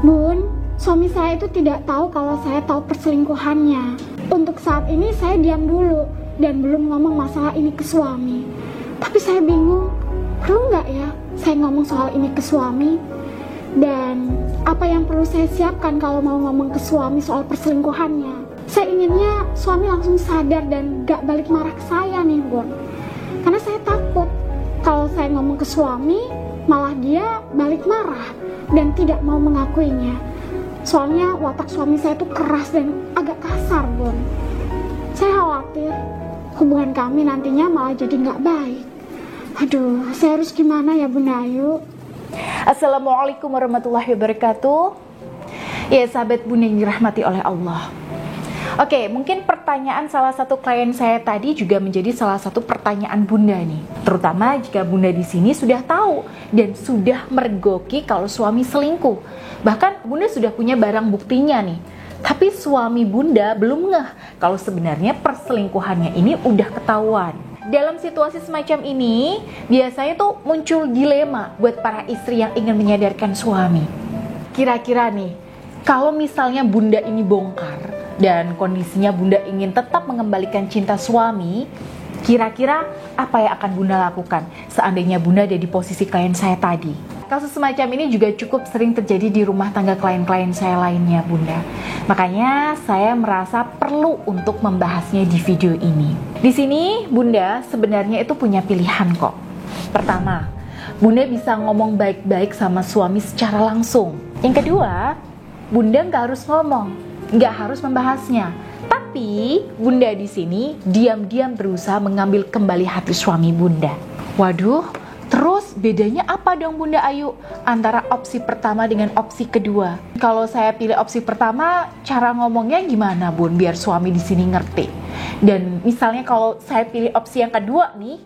Bun, suami saya itu tidak tahu kalau saya tahu perselingkuhannya. Untuk saat ini saya diam dulu dan belum ngomong masalah ini ke suami. Tapi saya bingung, perlu nggak ya saya ngomong soal ini ke suami? Dan apa yang perlu saya siapkan kalau mau ngomong ke suami soal perselingkuhannya? Saya inginnya suami langsung sadar dan gak balik marah ke saya nih, Bun. Karena saya takut kalau saya ngomong ke suami, malah dia balik marah dan tidak mau mengakuinya. Soalnya watak suami saya itu keras dan agak kasar, Bun. Saya khawatir hubungan kami nantinya malah jadi gak baik. Aduh, saya harus gimana ya, Bun Ayu? Assalamualaikum warahmatullahi wabarakatuh. Ya sahabat Bunda yang dirahmati oleh Allah. Oke, mungkin pertanyaan salah satu klien saya tadi juga menjadi salah satu pertanyaan Bunda nih. Terutama jika Bunda di sini sudah tahu dan sudah mergoki kalau suami selingkuh. Bahkan Bunda sudah punya barang buktinya nih. Tapi suami Bunda belum ngeh kalau sebenarnya perselingkuhannya ini udah ketahuan. Dalam situasi semacam ini, biasanya tuh muncul dilema buat para istri yang ingin menyadarkan suami. Kira-kira nih, kalau misalnya Bunda ini bongkar dan kondisinya Bunda ingin tetap mengembalikan cinta suami, kira-kira apa yang akan Bunda lakukan seandainya Bunda ada di posisi klien saya tadi? Kasus semacam ini juga cukup sering terjadi di rumah tangga klien-klien saya lainnya, Bunda. Makanya saya merasa perlu untuk membahasnya di video ini. Di sini Bunda sebenarnya itu punya pilihan kok. Pertama, Bunda bisa ngomong baik-baik sama suami secara langsung. Yang kedua, Bunda nggak harus ngomong, nggak harus membahasnya. Tapi Bunda di sini diam-diam berusaha mengambil kembali hati suami Bunda. Waduh, terus bedanya apa dong Bunda Ayu antara opsi pertama dengan opsi kedua? Kalau saya pilih opsi pertama, cara ngomongnya gimana Bun biar suami di sini ngerti? Dan misalnya kalau saya pilih opsi yang kedua nih,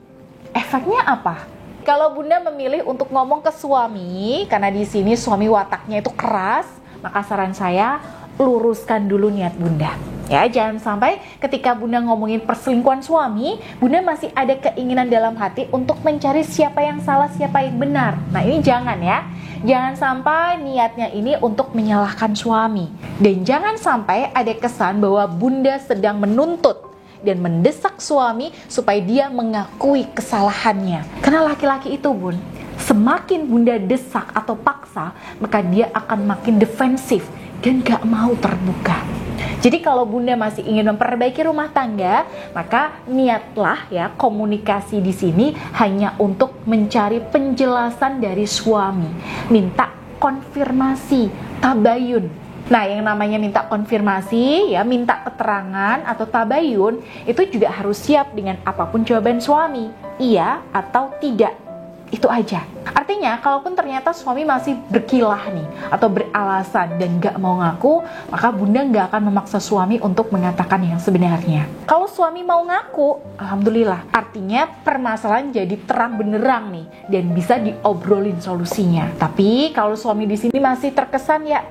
efeknya apa? Kalau Bunda memilih untuk ngomong ke suami, karena di sini suami wataknya itu keras, maka saran saya luruskan dulu niat Bunda. Ya, jangan sampai ketika Bunda ngomongin perselingkuhan suami, Bunda masih ada keinginan dalam hati untuk mencari siapa yang salah, siapa yang benar. Nah, ini jangan ya. Jangan sampai niatnya ini untuk menyalahkan suami. Dan jangan sampai ada kesan bahwa Bunda sedang menuntut dan mendesak suami supaya dia mengakui kesalahannya. Karena laki-laki itu, Bun, semakin Bunda desak atau paksa, maka dia akan makin defensif dan gak mau terbuka. Jadi kalau Bunda masih ingin memperbaiki rumah tangga, maka niatlah ya komunikasi di sini hanya untuk mencari penjelasan dari suami, minta konfirmasi, tabayun. Nah, yang namanya minta konfirmasi ya, minta keterangan atau tabayun itu juga harus siap dengan apapun jawaban suami, iya atau tidak. Itu aja. Artinya, kalaupun ternyata suami masih berkilah nih, atau beralasan dan gak mau ngaku, maka Bunda gak akan memaksa suami untuk mengatakan yang sebenarnya. Kalau suami mau ngaku, alhamdulillah. Artinya, permasalahan jadi terang benderang nih, dan bisa diobrolin solusinya. Tapi, kalau suami di sini masih terkesan ya,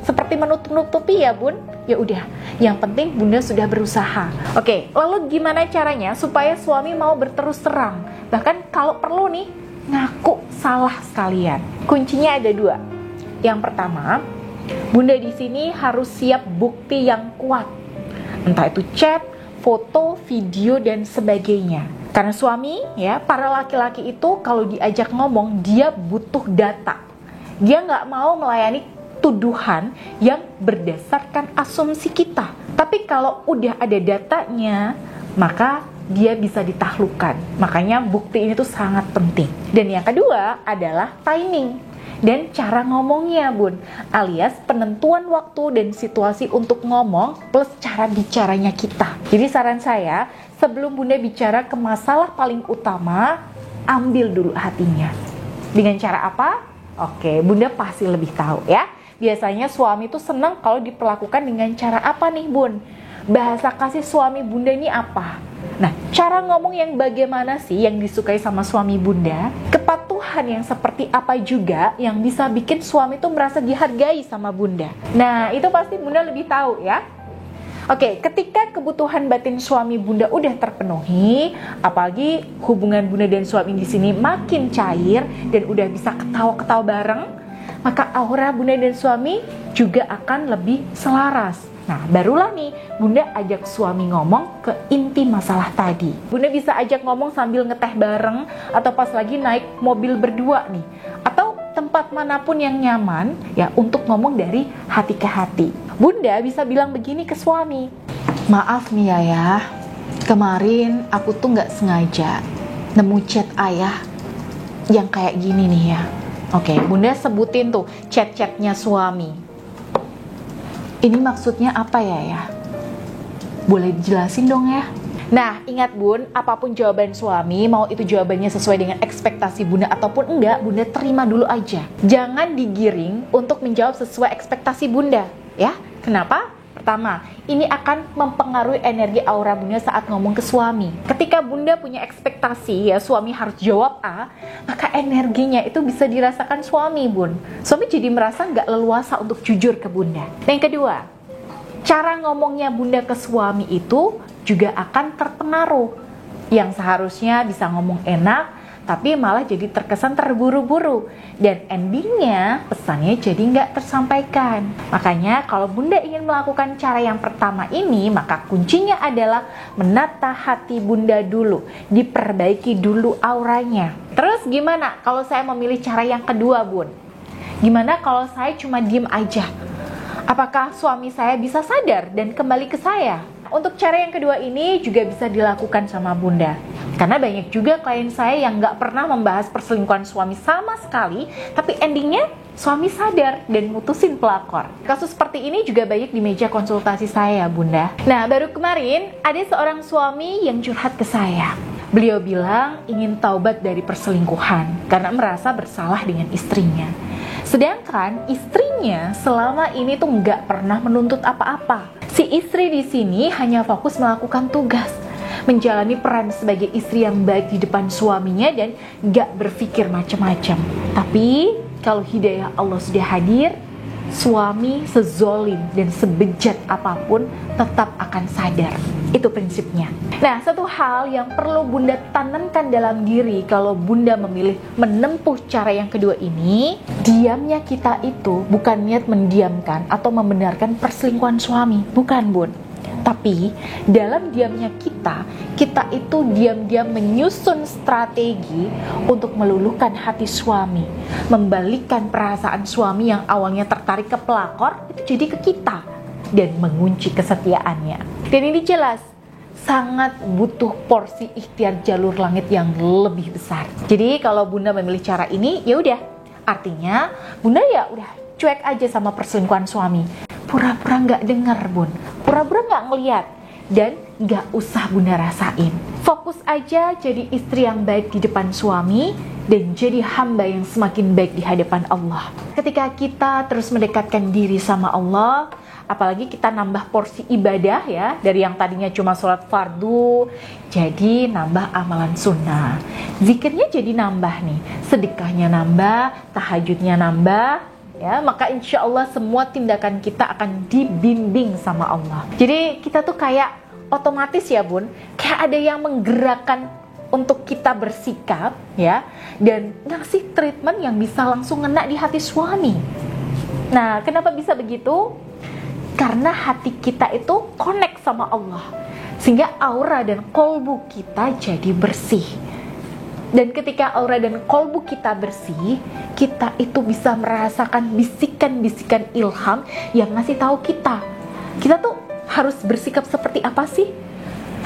seperti menutup-nutupi ya Bun, ya udah. Yang penting Bunda sudah berusaha. Oke, lalu gimana caranya supaya suami mau berterus terang? Bahkan kalau perlu nih, ngaku salah sekalian. Kuncinya ada dua. Yang pertama, Bunda di sini harus siap bukti yang kuat. Entah itu chat, foto, video, dan sebagainya. Karena suami, ya, para laki-laki itu kalau diajak ngomong, dia butuh data. Dia nggak mau melayani tuduhan yang berdasarkan asumsi kita. Tapi kalau udah ada datanya, maka dia bisa ditaklukkan. Makanya bukti ini tuh sangat penting. Dan yang kedua adalah timing dan cara ngomongnya Bun, alias penentuan waktu dan situasi untuk ngomong plus cara bicaranya kita. Jadi saran saya, sebelum Bunda bicara ke masalah paling utama, ambil dulu hatinya. Dengan cara apa? Oke, Bunda pasti lebih tahu ya. Biasanya suami tuh senang kalau diperlakukan dengan cara apa nih Bun? Bahasa kasih suami Bunda ini apa? Nah, cara ngomong yang bagaimana sih yang disukai sama suami Bunda? Kepatuhan yang seperti apa juga yang bisa bikin suami tuh merasa dihargai sama Bunda? Nah, itu pasti Bunda lebih tahu ya. Oke, ketika kebutuhan batin suami Bunda udah terpenuhi, apalagi hubungan Bunda dan suami di sini makin cair dan udah bisa ketawa-ketawa bareng, maka aura bunda dan suami juga akan lebih selaras. Nah, barulah nih bunda ajak suami ngomong ke inti masalah tadi. Bunda bisa ajak ngomong sambil ngeteh bareng, atau pas lagi naik mobil berdua nih, atau tempat manapun yang nyaman ya untuk ngomong dari hati ke hati. Bunda bisa bilang begini ke suami, maaf nih ya, kemarin aku tuh nggak sengaja nemu chat ayah yang kayak gini nih ya. Oke, bunda sebutin tuh chat-chatnya suami. Ini maksudnya apa ya? Boleh dijelasin dong ya? Nah, ingat bun, apapun jawaban suami, mau itu jawabannya sesuai dengan ekspektasi bunda ataupun enggak, bunda terima dulu aja. Jangan digiring untuk menjawab sesuai ekspektasi bunda, ya. Kenapa? Pertama, ini akan mempengaruhi energi aura bunda saat ngomong ke suami. Ketika bunda punya ekspektasi ya suami harus jawab A, maka energinya itu bisa dirasakan suami bun. Suami jadi merasa nggak leluasa untuk jujur ke bunda. Dan yang kedua, cara ngomongnya bunda ke suami itu juga akan terpengaruh. Yang seharusnya bisa ngomong enak, tapi malah jadi terkesan terburu-buru. Dan endingnya pesannya jadi nggak tersampaikan. Makanya kalau bunda ingin melakukan cara yang pertama ini, maka kuncinya adalah menata hati bunda dulu. Diperbaiki dulu auranya. Terus gimana kalau saya memilih cara yang kedua bun? Gimana kalau saya cuma diem aja? Apakah suami saya bisa sadar dan kembali ke saya? Untuk cara yang kedua ini juga bisa dilakukan sama bunda. Karena banyak juga klien saya yang nggak pernah membahas perselingkuhan suami sama sekali, tapi endingnya suami sadar dan mutusin pelakor. Kasus seperti ini juga banyak di meja konsultasi saya, bunda. Nah, baru kemarin ada seorang suami yang curhat ke saya. Beliau bilang ingin taubat dari perselingkuhan karena merasa bersalah dengan istrinya. Sedangkan istrinya selama ini tuh nggak pernah menuntut apa-apa. Si istri di sini hanya fokus melakukan tugas, menjalani peran sebagai istri yang baik di depan suaminya dan nggak berpikir macam-macam. Tapi kalau hidayah Allah sudah hadir, suami sezolim dan sebejat apapun tetap akan sadar. Itu prinsipnya. Nah, satu hal yang perlu bunda tanamkan dalam diri kalau bunda memilih menempuh cara yang kedua ini, diamnya kita itu bukan niat mendiamkan atau membenarkan perselingkuhan suami. Bukan bun. Tapi dalam diamnya kita itu diam-diam menyusun strategi untuk meluluhkan hati suami, membalikkan perasaan suami yang awalnya tertarik ke pelakor itu jadi ke kita dan mengunci kesetiaannya. Dan ini jelas sangat butuh porsi ikhtiar jalur langit yang lebih besar. Jadi kalau bunda memilih cara ini, ya udah, artinya bunda ya udah cuek aja sama perselingkuhan suami. Pura-pura nggak dengar bun, pura-pura nggak ngeliat, dan nggak usah bunda rasain. Fokus aja jadi istri yang baik di depan suami dan jadi hamba yang semakin baik di hadapan Allah. Ketika kita terus mendekatkan diri sama Allah, apalagi kita nambah porsi ibadah ya, dari yang tadinya cuma sholat fardu jadi nambah amalan sunnah, zikirnya jadi nambah nih, sedekahnya nambah, tahajudnya nambah ya, maka insya Allah semua tindakan kita akan dibimbing sama Allah. Jadi kita tuh kayak otomatis ya bun, kayak ada yang menggerakkan untuk kita bersikap ya, dan ngasih treatment yang bisa langsung ngena di hati suami. Nah, kenapa bisa begitu? Karena hati kita itu connect sama Allah, sehingga aura dan kolbu kita jadi bersih. Dan ketika aura dan kolbu kita bersih, kita itu bisa merasakan bisikan-bisikan ilham yang ngasih tahu kita tuh harus bersikap seperti apa sih?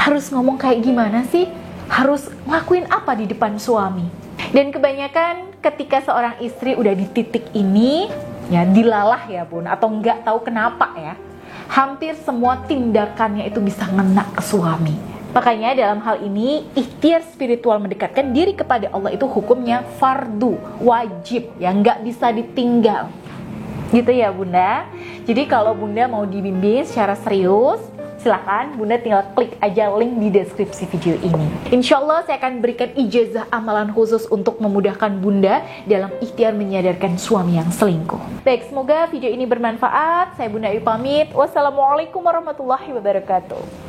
Harus ngomong kayak gimana sih? Harus ngelakuin apa di depan suami? Dan kebanyakan ketika seorang istri udah di titik ini, ya dilalah ya bun, atau nggak tahu kenapa ya, hampir semua tindakannya itu bisa ngena ke suami. Makanya dalam hal ini ikhtiar spiritual mendekatkan diri kepada Allah itu hukumnya fardu, wajib, yang nggak bisa ditinggal. Gitu ya bunda. Jadi kalau bunda mau dibimbing secara serius, silakan bunda tinggal klik aja link di deskripsi video ini. Insya Allah saya akan berikan ijazah amalan khusus untuk memudahkan bunda dalam ikhtiar menyadarkan suami yang selingkuh. Baik, semoga video ini bermanfaat. Saya Bunda Ayu pamit. Wassalamualaikum warahmatullahi wabarakatuh.